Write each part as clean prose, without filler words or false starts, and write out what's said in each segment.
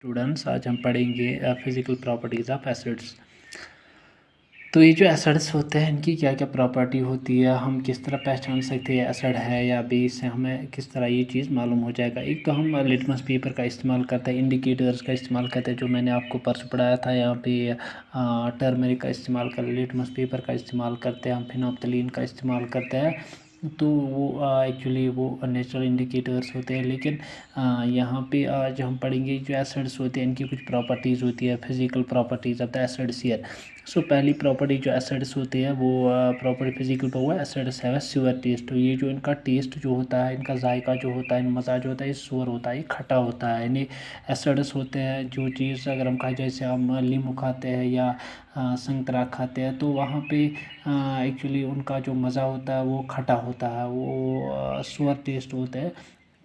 Students, आज हम पढ़ेंगे फिजिकल प्रॉपर्टीज़ ऑफ एसिड्स। तो ये जो एसिड्स होते हैं इनकी क्या क्या प्रॉपर्टी होती है, हम किस तरह पहचान सकते हैं एसिड है या बेस है, हमें किस तरह ये चीज़ मालूम हो जाएगा। एक तो हम लिटमस पेपर का इस्तेमाल करते हैं, इंडिकेटर्स का इस्तेमाल करते हैं, जो मैंने आपको परसों पढ़ाया था। यहाँ पे टर्मरिक का इस्तेमाल कर, लिटमस पेपर का इस्तेमाल करते हैं, हम फिनोप्थलीन का इस्तेमाल करते हैं। तो वो एक्चुअली वो नेचुरल इंडिकेटर्स होते हैं। लेकिन यहाँ पे आज हम पढ़ेंगे जो एसिड्स होते हैं इनकी कुछ प्रॉपर्टीज़ होती है, physical properties of the acids here. So पहली प्रॉपर्टी जो एसिड्स होते हैं वो प्रॉपर्टी फिजिकल पर हुआ एसिड्स है स्योर टेस्ट। तो ये जो इनका टेस्ट जो होता है, इनका जायका जो होता है, मज़ा जो होता है, ये स्योर होता है, ये खट्टा होता है। यानी एसिड्स होते हैं जो चीज़ अगर हम खाए, जैसे हम नींबू खाते हैं या संतरा खाते हैं, तो वहाँ पे एक्चुअली उनका जो मज़ा होता है वो खट्टा होता है, वो स्योर टेस्ट होता है।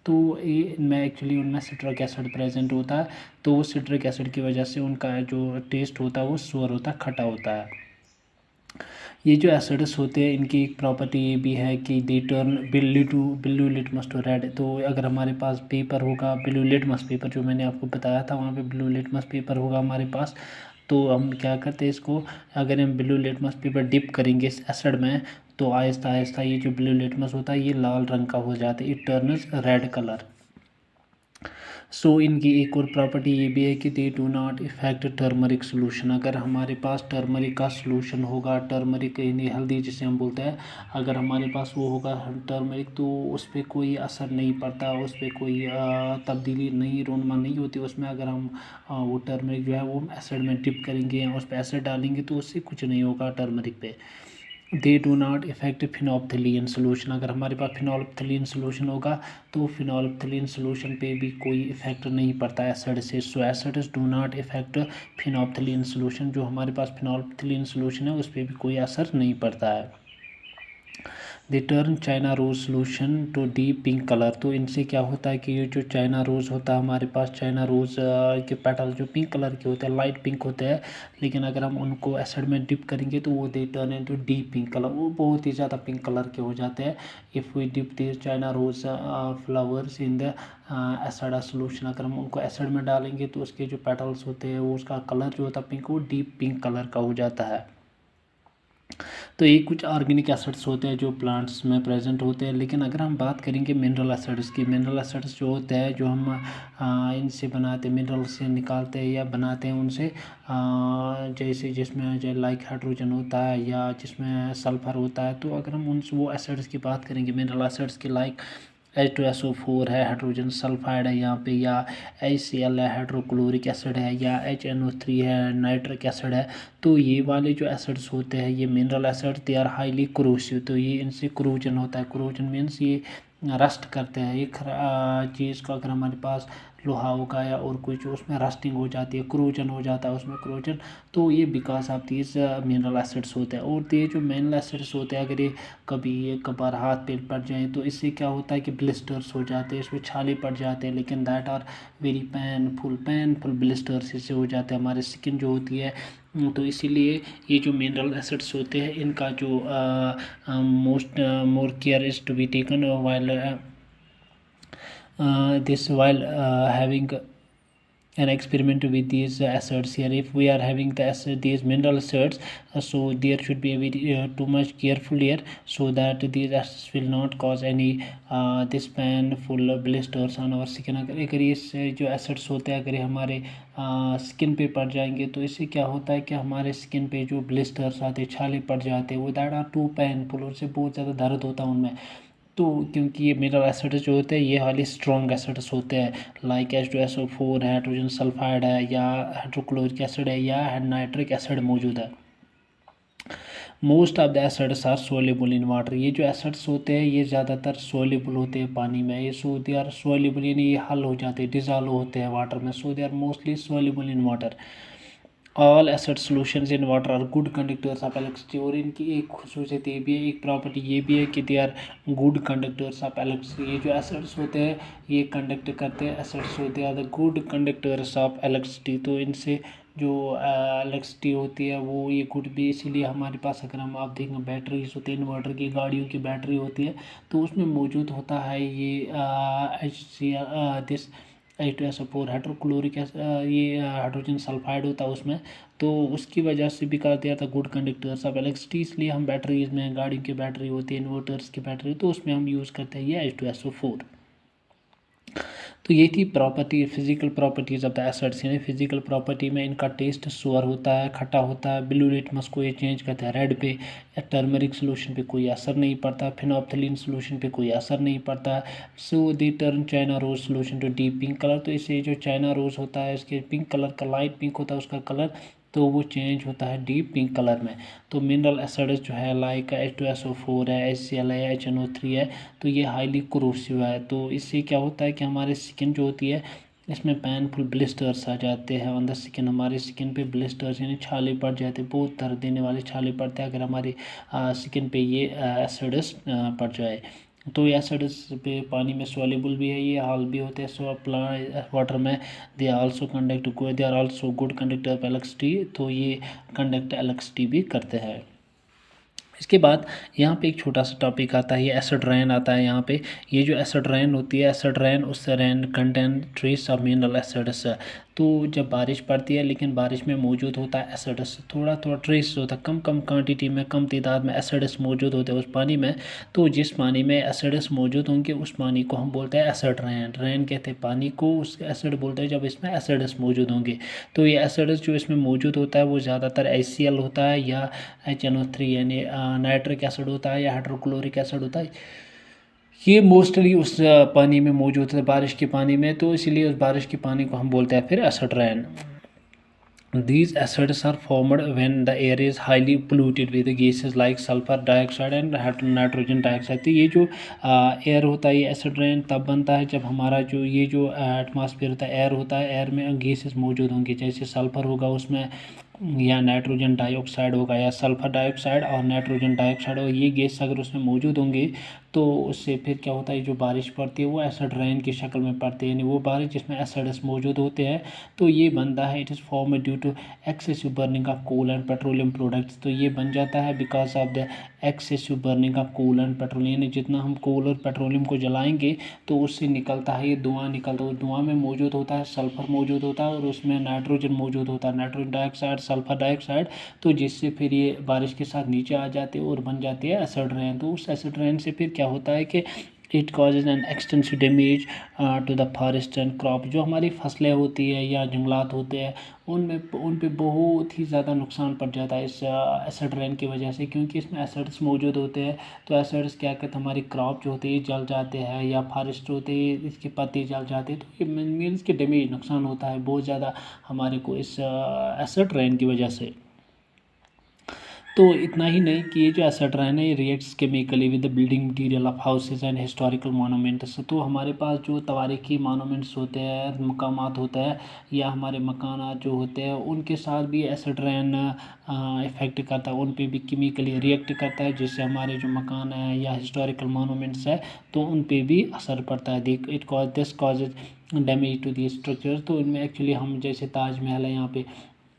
तो ये इनमें एक्चुअली उनमें सिट्रिक एसिड प्रेजेंट होता है, तो वो सिट्रिक एसिड की वजह से उनका जो टेस्ट होता है वो स्योर होता है, खट्टा होता है। ये जो एसिड्स होते हैं इनकी एक प्रॉपर्टी ये भी है कि they turn blue litmus to red. तो अगर हमारे पास पेपर होगा, ब्लू लिटमस पेपर जो मैंने आपको बताया था, वहाँ पे ब्लू लिटमस पेपर होगा हमारे पास, तो हम क्या करते हैं इसको, अगर हम ब्लू लिटमस पेपर डिप करेंगे इस एसिड में, तो आहिस्ता आहिस्ता ये जो ब्लू लिटमस होता है ये लाल रंग का हो जाता है, इट टर्न्स रेड कलर। सो इनकी एक और प्रॉपर्टी ये भी है कि they do not effect turmeric solution. अगर हमारे पास टर्मरिक का सोल्यूशन होगा, टर्मरिक यानी हल्दी जिसे हम बोलते हैं, अगर हमारे पास वो होगा टर्मरिक, तो उस पर कोई असर नहीं पड़ता, उस पर कोई तब्दीली नहीं, रोनमा नहीं होती उसमें। अगर हम वो टर्मरिक जो है वो एसिड में डिप करेंगे या उस पर एसिड डालेंगे तो उससे कुछ नहीं होगा टर्मरिक पे। They do not effect phenolphthalein solution. अगर हमारे पास फिनोल्फ्थलीन सोल्यूशन होगा तो फिनोल्फ्थलीन सोल्यूशन पे भी कोई इफेक्ट नहीं पड़ता एसिड से। So acids do not effect phenolphthalein solution. जो हमारे पास फिनोल्फ्थलीन सोल्यूशन है उस पर भी कोई असर नहीं पड़ता है। They turn China rose solution to deep pink colour. तो इनसे क्या होता है कि ये जो चाइना रोज़ होता है हमारे पास, चाइना रोज़ के पेटल जो पिंक कलर के होते हैं, लाइट पिंक होते हैं, लेकिन अगर हम उनको एसिड में डिप करेंगे तो वो they turn into deep pink colour, वो बहुत ही ज़्यादा पिंक कलर के हो जाते हैं। If we dip this China rose flowers in the acid solution, अगर हम उनको एसिड में डालेंगे तो उसके जो पेटल्स होते हैं वो, उसका कलर जो होता है पिंक, वो डीप पिंक कलर का हो जाता है। तो ये कुछ ऑर्गेनिक एसिड्स होते हैं जो प्लांट्स में प्रेजेंट होते हैं। लेकिन अगर हम बात करेंगे मिनरल एसिड्स की, मिनरल एसिड्स जो होते हैं जो हम इनसे बनाते हैं, मिनरल से निकालते हैं या बनाते हैं उनसे, जैसे जिसमें जो लाइक हाइड्रोजन होता है या जिसमें सल्फर होता है, तो अगर हम उन वो एसिड्स की बात करेंगे, मिनरल एसिड्स की, लाइक H2SO4 है, हाइड्रोजन सल्फाइड है यहाँ पे, या HCl है, हाइड्रोक्लोरिक एसिड है, या HNO3 है, नाइट्रिक एसिड है। तो ये वाले जो एसिड्स होते हैं ये mineral acid, they are highly corrosive. तो ये इनसे क्रोजन होता है, क्रोजन मीन्स ये रस्ट करते हैं। एक चीज़ को अगर हमारे पास लोहा होगा या और कुछ, उसमें रस्टिंग हो जाती है, क्रोजन हो जाता है उसमें, क्रोजन। तो ये because of these mineral acids होते हैं। और ये जो मिनरल एसिड्स होते हैं अगर ये कभी एक बार हाथ पे पड़ जाए तो इससे क्या होता है कि ब्लिस्टर्स हो जाते हैं, इसमें छाले पड़ जाते हैं, लेकिन that are very painful blisters इससे हो जाते हैं, हमारी स्किन जो होती है। तो इसीलिए ये जो मिनरल एसिड्स होते हैं इनका जो more care is to be taken while having an experiment with these acids here. If we are having these mineral acids, so there should be a very too much careful here, so that these acids will not cause any this painful blisters on our skin. अगर ये जो acids होते हैं अगर ये हमारे skin पे पड़ जाएंगे तो इससे क्या होता है कि हमारे स्किन पे जो ब्लिस्टर्स आते हैं, छाले पड़ जाते हैं, वो दैट आर टू पेनफुल, उससे बहुत ज़्यादा दर्द होता है उनमें। तो क्योंकि ये मिनरल एसिड्स जो होते हैं ये हाईली स्ट्रॉन्ग एसिड्स होते हैं, लाइक H2SO4 है, हाइड्रोजन सल्फाइड है, या हाइड्रोक्लोरिक एसिड है, या नाइट्रिक एसिड मौजूद है। Most of the acids are soluble in water. ये जो एसिड्स होते हैं ये ज़्यादातर सोल्यूबल होते हैं पानी में, ये सो दे आर सोल्यूबल यानी ये हल हो जाते हैं, डिजॉल्व होते हैं वाटर में, so they are mostly soluble in water. All acid solutions in water are good conductors of electricity. और इनकी एक खसूसियत ये भी है, एक प्रॉपर्टी ये भी है कि they are good conductors of electricity. ये जो एसिड्स होते हैं ये कंडक्ट करते हैं, एसिड्स होते हैं the good conductors of electricity. तो इनसे जो इलेक्ट्रिसिटी होती है वो ये गुड भी, इसीलिए हमारे पास अगर हम आप देखें बैटरीज होती है, इन्वर्टर की गाड़ियों की बैटरी होती है, तो उसमें मौजूद होता है ये दिस H2SO4 हाइड्रोक्लोरिक ये हाइड्रोजन सल्फाइड होता है उसमें, तो उसकी वजह से भी कर दिया था गुड कंडक्टर्स ऑफ इलेक्ट्रिसिटी। इसलिए हम बैटरीज में, गाड़ी की बैटरी होती है, इन्वर्टर्स की बैटरी, तो उसमें हम यूज़ करते हैं ये H2SO4। तो ये थी property, physical properties of the acids, यानी फिजिकल प्रॉपर्टी में इनका टेस्ट सोर होता है, खट्टा होता है, ब्लू लिटमस को ये चेंज करता है रेड पे, टर्मरिक सोल्यूशन पे कोई असर नहीं पड़ता, फिनोप्थलीन सोल्यूशन पे कोई असर नहीं पड़ता। So they turn China rose solution to deep pink colour. तो इससे जो चाइना रोज होता है इसके पिंक कलर का, लाइट पिंक होता है उसका कलर, तो वो चेंज होता है डीप पिंक कलर में। तो मिनरल एसिड्स जो है लाइक H2SO4 है, HCl है, HNO3 है, तो ये हाईली कोरोसिव है। तो इससे क्या होता है कि हमारे स्किन जो होती है इसमें पेनफुल ब्लिस्टर्स आ जाते हैं ऑन द स्किन, हमारी स्किन पे ब्लिस्टर्स यानी छाले पड़ जाते हैं, बहुत दर्द देने वाले छाले पड़ते हैं अगर हमारी स्किन पे ये एसिड्स पड़ जाए। तो ये एसिड्स पे पानी में सॉल्युबल भी है, ये हाल भी होते हैं सो प्लांट वाटर में। They are also conduct, they are also good conductor of electricity, तो ये कंडक्ट इलेक्ट्रिसिटी भी करते हैं। इसके बाद यहाँ पे एक छोटा सा टॉपिक आता है, ये एसिड रेन आता है यहाँ पे। ये जो एसिड रेन होती है, एसिड रेन उससे rain contain trace of mineral acids. तो जब बारिश पड़ती है लेकिन बारिश में मौजूद होता है एसिड्स, थोड़ा थोड़ा ट्रेस होता है, कम कम क्वांटिटी में, कम तादाद में एसिड्स मौजूद होते हैं उस पानी में। तो जिस पानी में एसिड्स मौजूद होंगे उस पानी को हम बोलते हैं एसिड रेन। रेन कहते हैं पानी को, उस एसिड बोलते हैं जब इसमें एसिड्स मौजूद होंगे। तो ये एसिड्स जो इसमें मौजूद होता है वो ज़्यादातर HCl होता है या HNO3 यानी नाइट्रिक एसिड होता है या हाइड्रोक्लोरिक एसिड होता है। ये मोस्टली उस पानी में मौजूद है बारिश के पानी में, तो इसीलिए उस बारिश के पानी को हम बोलते हैं फिर acid rain. These acids are formed when the air is highly polluted with gases like sulfur dioxide and nitrogen dioxide। तो ये जो एयर होता है ये एसिड रेन तब बनता है जब हमारा जो ये जो एटमॉस्फेयर होता है, एयर होता है, एयर में गैसेस मौजूद होंगे, जैसे सल्फर होगा उसमें या नाइट्रोजन डाइऑक्साइड होगा या सल्फर डाइऑक्साइड और नाइट्रोजन डाइऑक्साइड होगा। ये गैस अगर उसमें मौजूद होंगे तो उससे फिर क्या होता है, जो बारिश पड़ती है वो एसिड रेन की शक्ल में पड़ती है, यानी वो बारिश जिसमें एसिड्स मौजूद होते हैं। तो ये बनता है, it is form due to excessive burning of coal and petroleum products. तो ये बन जाता है because of the excessive burning of coal and petroleum, यानी जितना हम कोल और पेट्रोलियम को जलाएंगे तो उससे निकलता है ये धुआं निकलता है। उस धुआं में मौजूद होता है सल्फर मौजूद होता है और उसमें नाइट्रोजन मौजूद होता है, नाइट्रोजन डाइऑक्साइड, सल्फर डाइऑक्साइड। तो जिससे फिर ये बारिश के साथ नीचे आ जाते हैं और बन जाती है एसिड रेन। तो उस एसिड रेन से फिर क्या होता है कि it causes an extensive damage to the forest and crop. जो हमारी फसलें होती है या जंगलात होते हैं उन पे बहुत ही ज़्यादा नुकसान पड़ जाता है इस एसिड रेन की वजह से, क्योंकि इसमें एसिड्स मौजूद होते हैं। तो एसिड्स क्या कहते हैं, हमारी क्रॉप जो होती है जल जाते हैं या फॉरेस्ट होते हैं इसके पत्ते जल जाते हैं। तो ये मीन्स के डैमेज नुकसान होता है बहुत ज़्यादा हमारे को इस एसिड रेन की वजह से। तो इतना ही नहीं कि ये जो एसिड रेन है ये reacts chemically with the building material of houses and historical monuments. तो हमारे पास जो तवारीखी मोनूमेंट्स होते हैं, मकामात होते हैं या हमारे मकानात जो होते हैं उनके साथ भी एसिड रेन इफ़ेक्ट करता है, उन पे भी केमिकली रिएक्ट करता है, जिससे हमारे जो मकान है या हिस्टोरिकल मोनूमेंट्स है तो उन पे भी असर पड़ता है। This causes damage to the structure. तो इनमें एक्चुअली हम जैसे ताजमहल है यहाँ पे,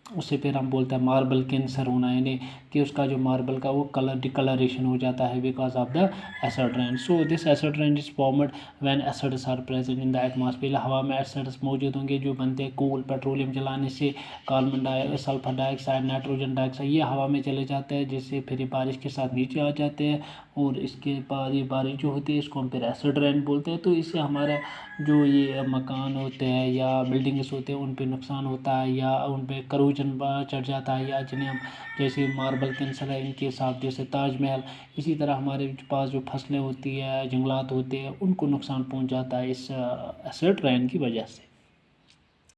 उससे फिर हम बोलते हैं मार्बल कैंसर होना, यानी कि उसका जो मार्बल का वो कलर डिकलरेशन हो जाता है because of the acid rain. So this acid rain is formed when acids are present in the atmosphere. हवा में एसिड्स मौजूद होंगे जो बनते हैं कोल पेट्रोलियम जलाने से, carbon sulphur dioxide, nitrogen dioxide, ये हवा में चले जाते हैं, जिससे फिर ये बारिश के साथ नीचे आ जाते हैं और इसके बाद ये बारिश जो होती है इसको हम फिर एसिड रेन बोलते हैं। तो इससे हमारा जो ये मकान होते हैं या बिल्डिंग्स होते हैं उन पे नुकसान होता है या उन पे करोजन चढ़ जाता है, या जिन्हें हम जैसे मार्बल कैंसर है इनके साथ, जैसे ताजमहल, इसी तरह हमारे पास जो फसलें होती है, जंगलात होते हैं, उनको नुकसान पहुंच जाता है इस एसिड रेन की वजह से।